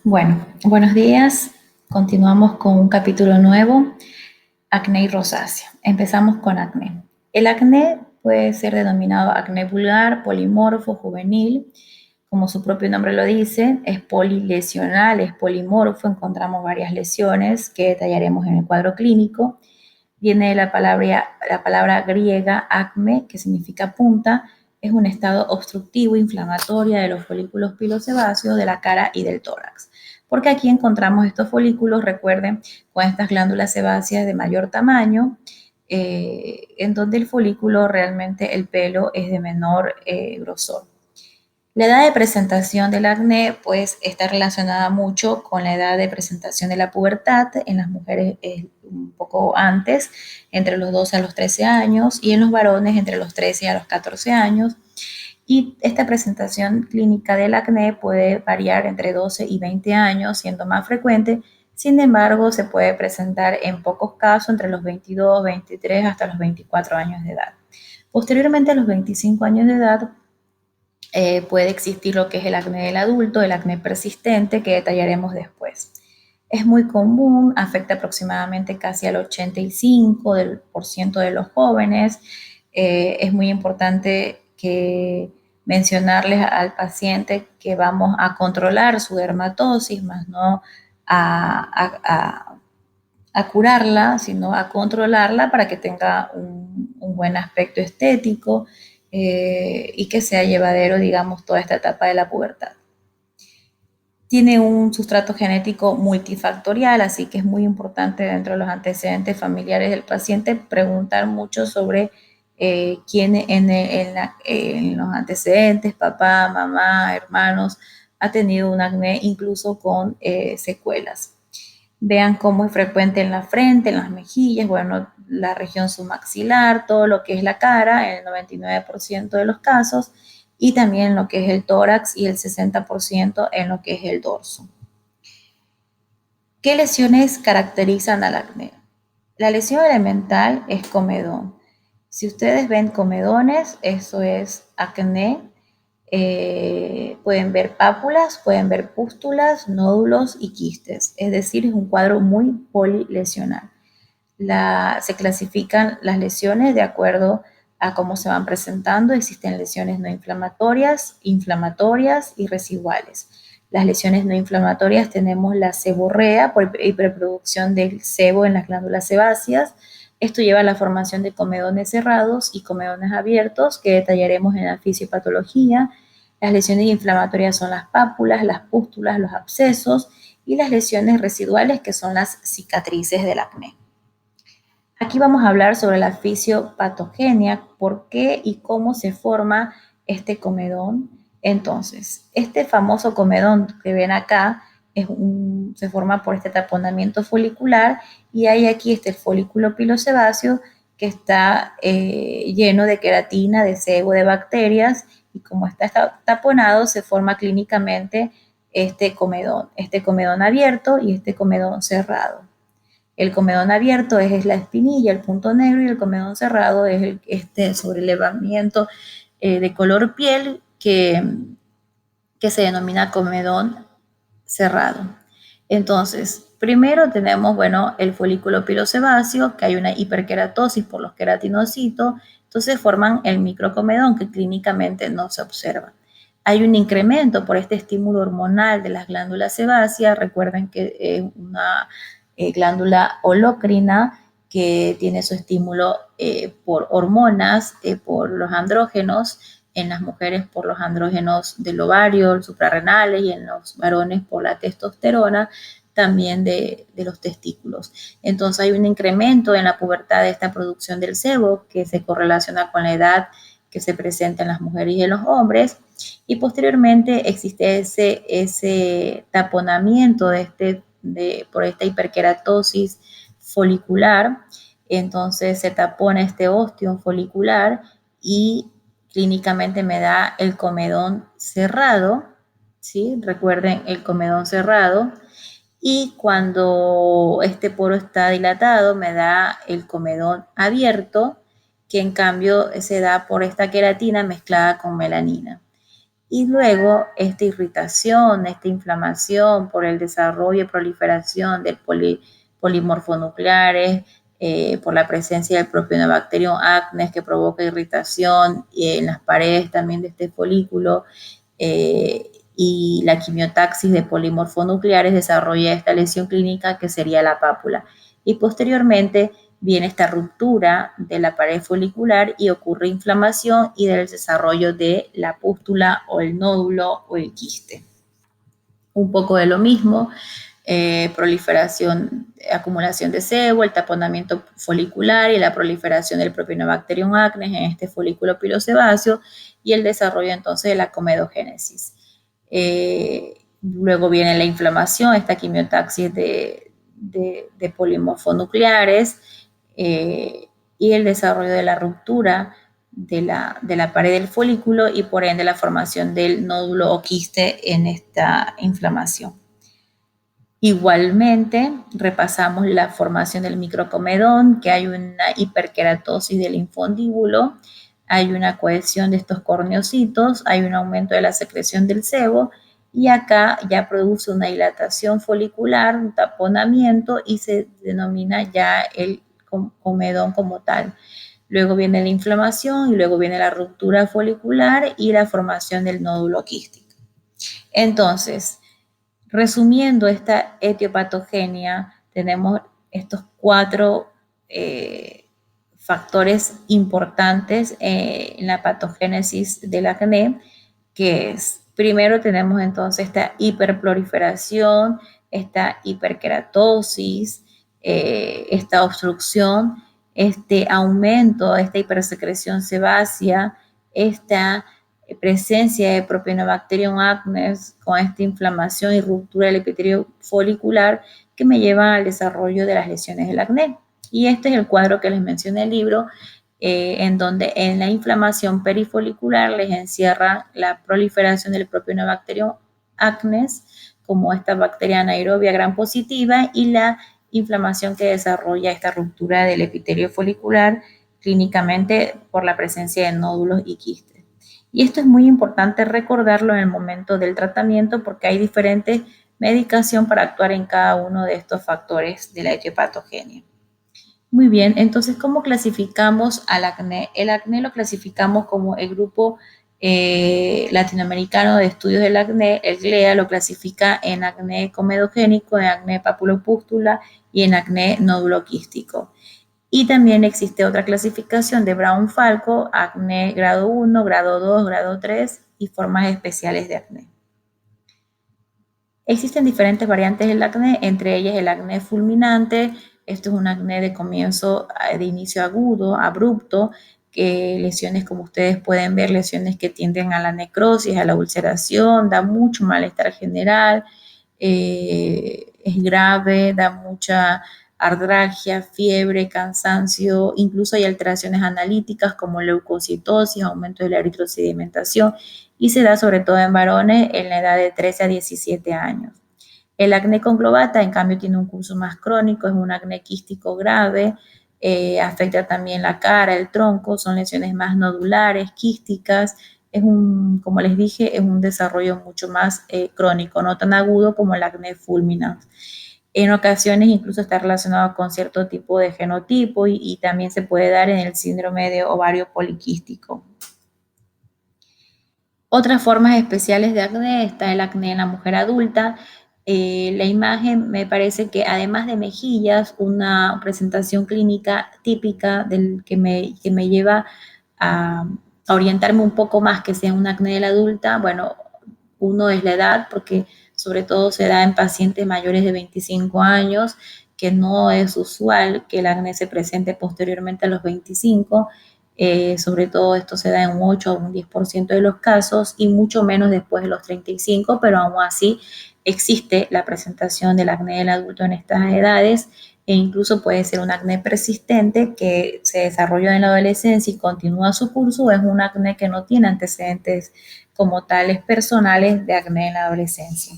Bueno, buenos días. Continuamos con un capítulo nuevo, acné y rosácea. Empezamos con acné. El acné puede ser denominado acné vulgar, polimorfo, juvenil. Como su propio nombre lo dice, es polilesional, es polimorfo. Encontramos varias lesiones que detallaremos en el cuadro clínico. Viene de la palabra griega acme, que significa punta. Es un estado obstructivo, inflamatorio de los folículos pilosebáceos de la cara y del tórax. Porque aquí encontramos estos folículos, recuerden, con estas glándulas sebáceas de mayor tamaño, en donde el folículo realmente el pelo es de menor grosor. La edad de presentación del acné pues está relacionada mucho con la edad de presentación de la pubertad. En las mujeres es un poco antes, entre los 12 a los 13 años, y en los varones entre los 13 a los 14 años. Y esta presentación clínica del acné puede variar entre 12 y 20 años, siendo más frecuente. Sin embargo, se puede presentar en pocos casos entre los 22, 23 hasta los 24 años de edad. Posteriormente, a los 25 años de edad, puede existir lo que es el acné del adulto, el acné persistente, que detallaremos después. Es muy común, afecta aproximadamente casi al 85% de los jóvenes. Es muy importante que mencionarles al paciente que vamos a controlar su dermatosis, más no a curarla, sino a controlarla para que tenga un buen aspecto estético y que sea llevadero, digamos, toda esta etapa de la pubertad. Tiene un sustrato genético multifactorial, así que es muy importante dentro de los antecedentes familiares del paciente preguntar mucho sobre quién en los antecedentes, papá, mamá, hermanos, ha tenido un acné incluso con secuelas. Vean cómo es frecuente en la frente, en las mejillas, bueno, la región submaxilar, todo lo que es la cara, en el 99% de los casos, y también lo que es el tórax y el 60% en lo que es el dorso. ¿Qué lesiones caracterizan al acné? La lesión elemental es comedón. Si ustedes ven comedones, eso es acné. Pueden ver pápulas, pueden ver pústulas, nódulos y quistes. Es decir, es un cuadro muy polilesional. Se clasifican las lesiones de acuerdo a cómo se van presentando. Existen lesiones no inflamatorias, inflamatorias y residuales. Las lesiones no inflamatorias tenemos la seborrea por hiperproducción del sebo en las glándulas sebáceas. Esto lleva a la formación de comedones cerrados y comedones abiertos que detallaremos en la fisiopatología. Las lesiones inflamatorias son las pápulas, las pústulas, los abscesos, y las lesiones residuales, que son las cicatrices del acné. Aquí vamos a hablar sobre la fisiopatogenia, por qué y cómo se forma este comedón. Entonces, este famoso comedón que ven acá se forma por este taponamiento folicular, y hay aquí el folículo pilosebáceo que está lleno de queratina, de sebo, de bacterias, y como está taponado se forma clínicamente este comedón abierto y este comedón cerrado. El comedón abierto es la espinilla, el punto negro, y el comedón cerrado es este sobrelevamiento de color piel que se denomina comedón cerrado. Entonces, primero tenemos, bueno, el folículo pilosebáceo, que hay una hiperkeratosis por los queratinocitos, entonces forman el microcomedón, que clínicamente no se observa. Hay un incremento por este estímulo hormonal de las glándulas sebáceas. Recuerden que es una glándula holocrina que tiene su estímulo por hormonas, por los andrógenos, en las mujeres por los andrógenos del ovario, suprarrenales, y en los varones por la testosterona, también de los testículos. Entonces hay un incremento en la pubertad de esta producción del sebo que se correlaciona con la edad que se presenta en las mujeres y en los hombres, y posteriormente existe ese taponamiento por esta hiperkeratosis folicular. Entonces se tapona este ostium folicular y clínicamente me da el comedón cerrado, ¿sí? Recuerden el comedón cerrado. Y cuando este poro está dilatado, me da el comedón abierto, que en cambio se da por esta queratina mezclada con melanina. Y luego esta irritación, esta inflamación por el desarrollo y proliferación del polimorfonucleares, por la presencia del Propionobacterium acnes que provoca irritación en las paredes también de este folículo, y la quimiotaxis de polimorfonucleares desarrolla esta lesión clínica que sería la pápula. Y posteriormente viene esta ruptura de la pared folicular y ocurre inflamación y del desarrollo de la pústula o el nódulo o el quiste. Un poco de lo mismo, proliferación, acumulación de sebo, el taponamiento folicular y la proliferación del Propionobacterium acnes en este folículo pilosebáceo y el desarrollo entonces de la comedogénesis. Luego viene la inflamación, esta quimiotaxis de polimorfonucleares, y el desarrollo de la ruptura de la pared del folículo y por ende la formación del nódulo o quiste en esta inflamación. Igualmente, repasamos la formación del microcomedón, que hay una hiperkeratosis del infundíbulo, hay una cohesión de estos corneocitos, hay un aumento de la secreción del sebo y acá ya produce una dilatación folicular, un taponamiento y se denomina ya el comedón como tal. Luego viene la inflamación y luego viene la ruptura folicular y la formación del nódulo quístico. Entonces, resumiendo esta etiopatogenia, tenemos estos 4 factores importantes en la patogénesis del acné, que es, primero tenemos entonces esta hiperproliferación, esta hiperkeratosis, esta obstrucción, este aumento, esta hipersecreción sebácea, esta presencia de Propionobacterium acnes con esta inflamación y ruptura del epitelio folicular que me lleva al desarrollo de las lesiones del acné. Y este es el cuadro que les mencioné en el libro, en donde en la inflamación perifolicular les encierra la proliferación del Propionobacterium acnes como esta bacteria anaerobia gram positiva y la inflamación que desarrolla esta ruptura del epitelio folicular clínicamente por la presencia de nódulos y quistes. Y esto es muy importante recordarlo en el momento del tratamiento porque hay diferentes medicación para actuar en cada uno de estos factores de la etiopatogenia. Muy bien, entonces, ¿cómo clasificamos al acné? El acné lo clasificamos como el grupo latinoamericano de estudios del acné, el GLEA lo clasifica en acné comedogénico, en acné papulopústula y en acné nódulo quístico. Y también existe otra clasificación de Brown-Falco, acné grado 1, grado 2, grado 3 y formas especiales de acné. Existen diferentes variantes del acné, entre ellas el acné fulminante. Esto es un acné de comienzo, de inicio agudo, abrupto, que lesiones como ustedes pueden ver, lesiones que tienden a la necrosis, a la ulceración, da mucho malestar general, es grave, da mucha ardragia, fiebre, cansancio, incluso hay alteraciones analíticas como leucocitosis, aumento de la eritrosedimentación y se da sobre todo en varones en la edad de 13 a 17 años. El acné conglobata, en cambio, tiene un curso más crónico, es un acné quístico grave, afecta también la cara, el tronco, son lesiones más nodulares, quísticas, es como les dije, es un desarrollo mucho más crónico, no tan agudo como el acné fulminante. En ocasiones incluso está relacionado con cierto tipo de genotipo y también se puede dar en el síndrome de ovario poliquístico. Otras formas especiales de acné, está el acné en la mujer adulta. La imagen me parece que además de mejillas, una presentación clínica típica del que me lleva a orientarme un poco más que sea un acné de la adulta. Bueno, uno es la edad, porque sobre todo se da en pacientes mayores de 25 años, que no es usual que el acné se presente posteriormente a los 25. Sobre todo esto se da en un 8 o un 10% de los casos y mucho menos después de los 35, pero aún así existe la presentación del acné del adulto en estas edades e incluso puede ser un acné persistente que se desarrolló en la adolescencia y continúa su curso, o es un acné que no tiene antecedentes como tales personales de acné en la adolescencia.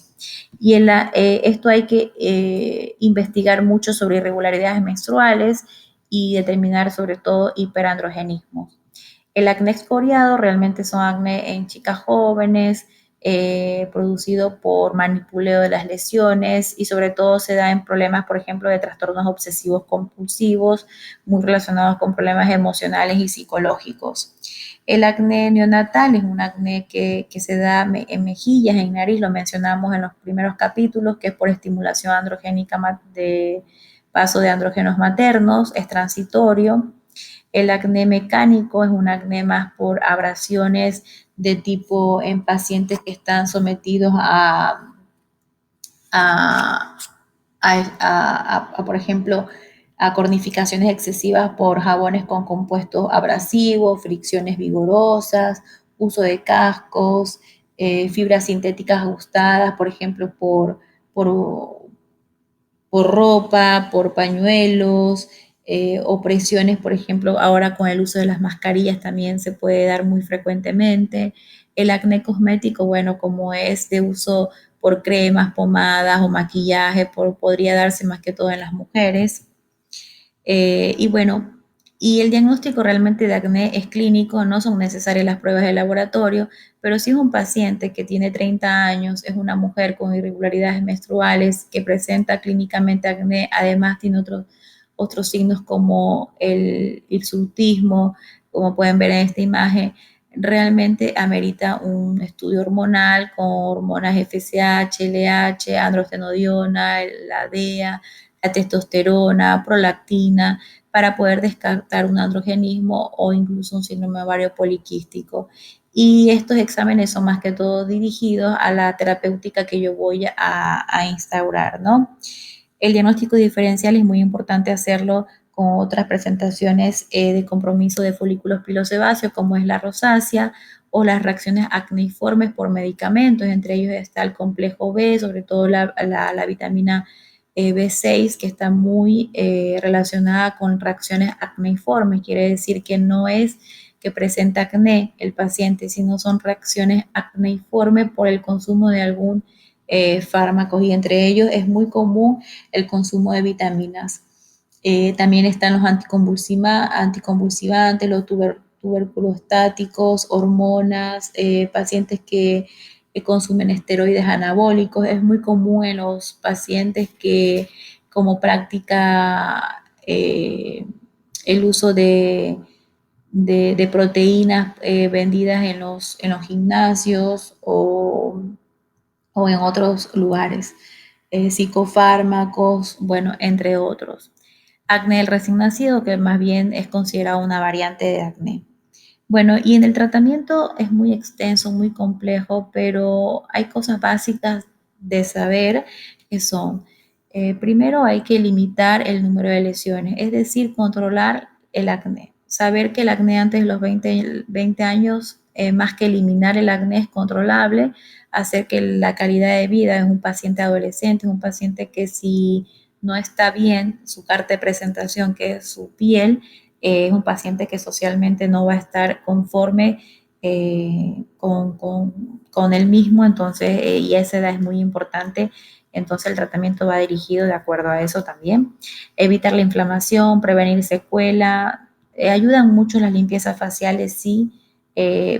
Y esto hay que investigar mucho sobre irregularidades menstruales y determinar sobre todo hiperandrogenismo. El acné excoriado realmente son acné en chicas jóvenes, producido por manipuleo de las lesiones y sobre todo se da en problemas, por ejemplo, de trastornos obsesivos compulsivos, muy relacionados con problemas emocionales y psicológicos. El acné neonatal es un acné que se da en mejillas, en nariz, lo mencionamos en los primeros capítulos, que es por estimulación androgénica de paso de andrógenos maternos, es transitorio. El acné mecánico es un acné más por abrasiones de tipo en pacientes que están sometidos a, por ejemplo, a cornificaciones excesivas por jabones con compuestos abrasivos, fricciones vigorosas, uso de cascos, fibras sintéticas ajustadas, por ejemplo, por, por ropa, por pañuelos, opresiones, por ejemplo, ahora con el uso de las mascarillas también se puede dar muy frecuentemente. El acné cosmético, bueno, como es de uso por cremas, pomadas o maquillaje, podría darse más que todo en las mujeres. Y bueno, y el diagnóstico realmente de acné es clínico, no son necesarias las pruebas de laboratorio, pero si es un paciente que tiene 30 años, es una mujer con irregularidades menstruales, que presenta clínicamente acné, además tiene otros signos como el hirsutismo, como pueden ver en esta imagen, realmente amerita un estudio hormonal con hormonas FSH, LH, androstenodiona, la DEA, la testosterona, prolactina, para poder descartar un androgenismo o incluso un síndrome ovario poliquístico. Y estos exámenes son más que todo dirigidos a la terapéutica que yo voy a instaurar, ¿no? El diagnóstico diferencial es muy importante hacerlo con otras presentaciones de compromiso de folículos pilosebáceos, como es la rosácea o las reacciones acneiformes por medicamentos. Entre ellos está el complejo B, sobre todo la vitamina B6, que está muy relacionada con reacciones acneiformes. Quiere decir que no es que presenta acné el paciente, sino son reacciones acneiformes por el consumo de algún fármaco, y entre ellos es muy común el consumo de vitaminas. También están los anticonvulsivantes, los tuberculostáticos, hormonas, pacientes que consumen esteroides anabólicos. Es muy común en los pacientes que como práctica el uso de proteínas vendidas en los gimnasios o en otros lugares, psicofármacos, bueno, entre otros. Acné del recién nacido, que más bien es considerado una variante de acné. Bueno, y en el tratamiento es muy extenso, muy complejo, pero hay cosas básicas de saber que son, primero hay que limitar el número de lesiones, es decir, controlar el acné. Saber que el acné antes de los 20 años, más que eliminar el acné, es controlable, hacer que la calidad de vida en un paciente adolescente, un paciente que si no está bien su carta de presentación, que es su piel, es un paciente que socialmente no va a estar conforme con él mismo, entonces, y esa edad es muy importante, entonces el tratamiento va dirigido de acuerdo a eso también. Evitar la inflamación, prevenir secuela, ayudan mucho las limpiezas faciales, sí,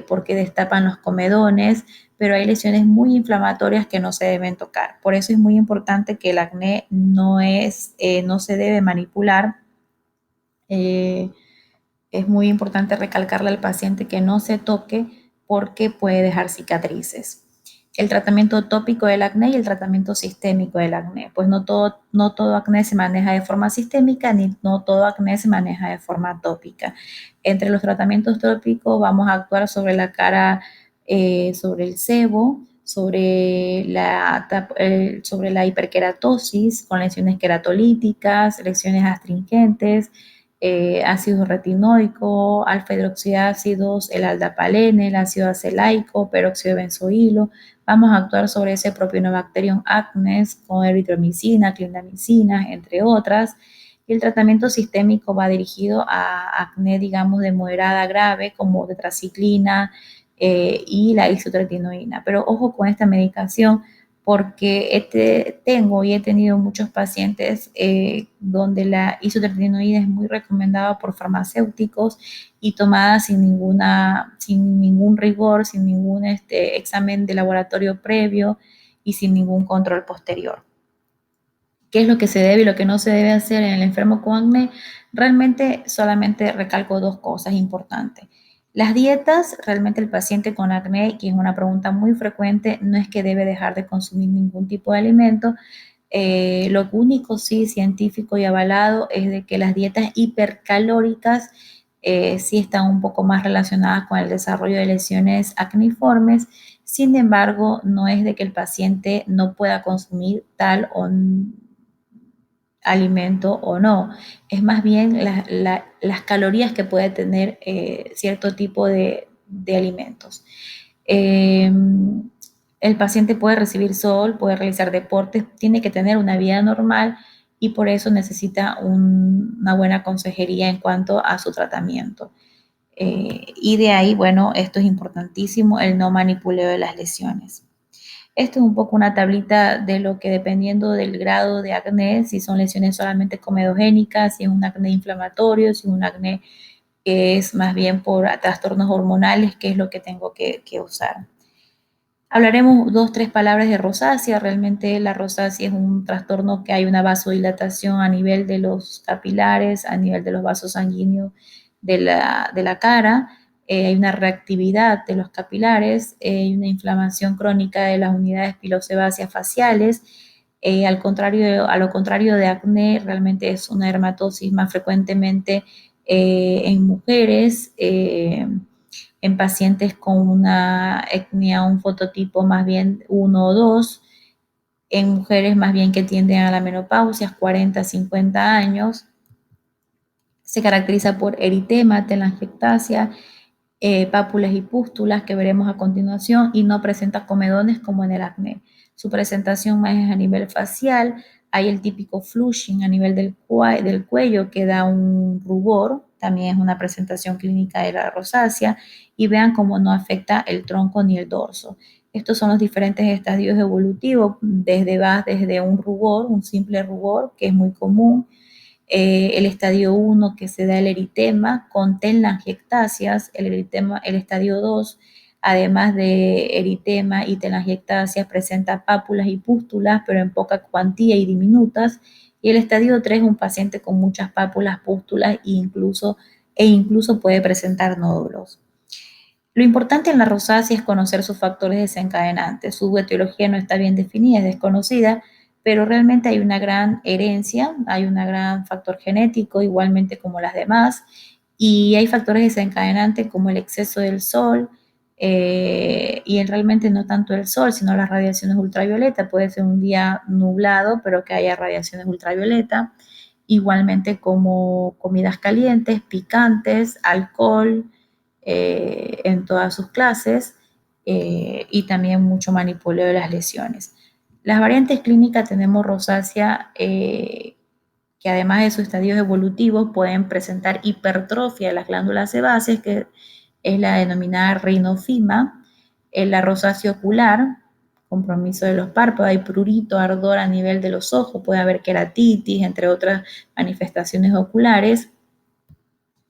porque destapan los comedones, pero hay lesiones muy inflamatorias que no se deben tocar. Por eso es muy importante que el acné no se debe manipular. Eh, es muy importante recalcarle al paciente que no se toque porque puede dejar cicatrices. El tratamiento tópico del acné y el tratamiento sistémico del acné. Pues no todo acné se maneja de forma sistémica, ni no todo acné se maneja de forma tópica. Entre los tratamientos tópicos vamos a actuar sobre la cara, sobre el sebo, sobre la hiperkeratosis con lesiones queratolíticas, lesiones astringentes, ácido retinoico, alfa hidroxiácidos, el aldapalene, el ácido acelaico, peróxido de benzoilo. Vamos a actuar sobre ese Propionobacterium acnes con eritromicina, clindamicina, entre otras. Y el tratamiento sistémico va dirigido a acné, digamos, de moderada a grave, como tetraciclina y la isotretinoína. Pero ojo con esta medicación, porque tengo y he tenido muchos pacientes donde la isotretinoína es muy recomendada por farmacéuticos y tomada sin ningún rigor, sin ningún examen de laboratorio previo y sin ningún control posterior. ¿Qué es lo que se debe y lo que no se debe hacer en el enfermo con acné? Realmente solamente recalco dos cosas importantes. Las dietas, realmente el paciente con acné, que es una pregunta muy frecuente, no es que debe dejar de consumir ningún tipo de alimento. Lo único sí científico y avalado es de que las dietas hipercalóricas sí están un poco más relacionadas con el desarrollo de lesiones acneiformes. Sin embargo, no es de que el paciente no pueda consumir tal o alimento o no, es más bien las calorías que puede tener cierto tipo de alimentos. Eh, el paciente puede recibir sol, puede realizar deportes, tiene que tener una vida normal y por eso necesita una buena consejería en cuanto a su tratamiento. Y de ahí, bueno, esto es importantísimo, el no manipuleo de las lesiones. Esto es un poco una tablita de lo que dependiendo del grado de acné, si son lesiones solamente comedogénicas, si es un acné inflamatorio, si es un acné que es más bien por trastornos hormonales, qué es lo que tengo que usar. Hablaremos dos, tres palabras de rosácea. Realmente la rosácea es un trastorno que hay una vasodilatación a nivel de los capilares, a nivel de los vasos sanguíneos de la cara. Hay una reactividad de los capilares, hay una inflamación crónica de las unidades pilosebáceas faciales. A lo contrario de acné, realmente es una dermatosis más frecuentemente en mujeres. En pacientes con una etnia, un fototipo más bien 1 o 2, en mujeres más bien que tienden a la menopausia, 40, 50 años. Se caracteriza por eritema, telangiectasia, pápulas y pústulas que veremos a continuación y no presenta comedones como en el acné. Su presentación más es a nivel facial, hay el típico flushing a nivel del cuello que da un rubor, también es una presentación clínica de la rosácea y vean cómo no afecta el tronco ni el dorso. Estos son los diferentes estadios evolutivos, desde un rubor, un simple rubor que es muy común, el estadio 1 que se da el eritema con telangiectasias, el estadio 2, además de eritema y telangiectasias, presenta pápulas y pústulas, pero en poca cuantía y diminutas, y el estadio 3 un paciente con muchas pápulas, pústulas e incluso puede presentar nódulos. Lo importante en la rosácea es conocer sus factores desencadenantes. Su etiología no está bien definida, es desconocida, pero realmente hay una gran herencia, hay un gran factor genético, igualmente como las demás, y hay factores desencadenantes como el exceso del sol, y realmente no tanto el sol, sino las radiaciones ultravioleta. Puede ser un día nublado, pero que haya radiaciones ultravioleta. Igualmente como comidas calientes, picantes, alcohol, en todas sus clases, y también mucho manipuleo de las lesiones. Las variantes clínicas tenemos rosácea, que además de sus estadios evolutivos pueden presentar hipertrofia de las glándulas sebáceas, que es la denominada rinofima, la rosácea ocular, compromiso de los párpados, hay prurito, ardor a nivel de los ojos, puede haber queratitis, entre otras manifestaciones oculares,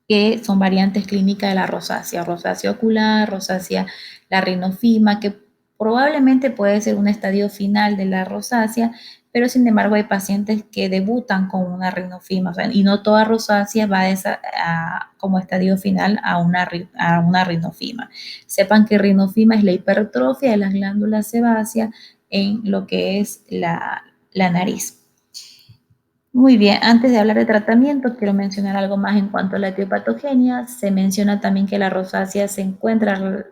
que son variantes clínicas de la rosácea ocular, rosácea la rinofima, que probablemente puede ser un estadio final de la rosácea, pero sin embargo hay pacientes que debutan con una rinofima, o sea, y no toda rosácea va como estadio final a una rinofima. Sepan que rinofima es la hipertrofia de las glándulas sebáceas en lo que es la nariz. Muy bien, antes de hablar de tratamiento, quiero mencionar algo más en cuanto a la etiopatogenia. Se menciona también que la rosácea se encuentra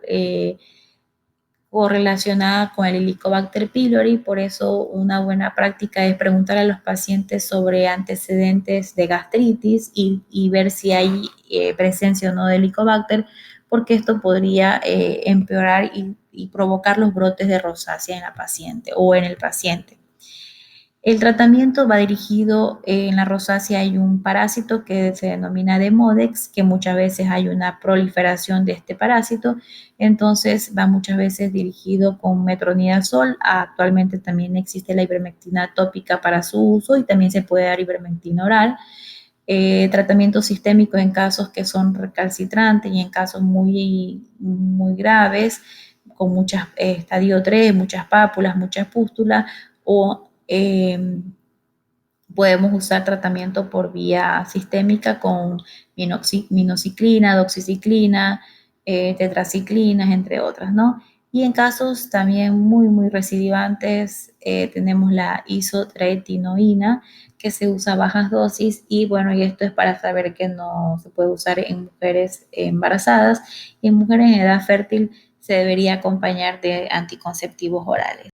correlacionada con el Helicobacter pylori, por eso una buena práctica es preguntar a los pacientes sobre antecedentes de gastritis y ver si hay presencia o no de Helicobacter, porque esto podría empeorar y provocar los brotes de rosácea en la paciente o en el paciente. El tratamiento va dirigido, en la rosácea hay un parásito que se denomina Demodex, que muchas veces hay una proliferación de este parásito, entonces va muchas veces dirigido con metronidazol. Actualmente también existe la ivermectina tópica para su uso y también se puede dar ivermectina oral. Tratamiento sistémico en casos que son recalcitrantes y en casos muy graves, con muchas, estadio 3, muchas pápulas, muchas pústulas, o podemos usar tratamiento por vía sistémica con minociclina, doxiciclina, tetraciclinas, entre otras, ¿no? Y en casos también muy recidivantes, tenemos la isotretinoína, que se usa a bajas dosis, y bueno, y esto es para saber que no se puede usar en mujeres embarazadas, y en mujeres en edad fértil se debería acompañar de anticonceptivos orales.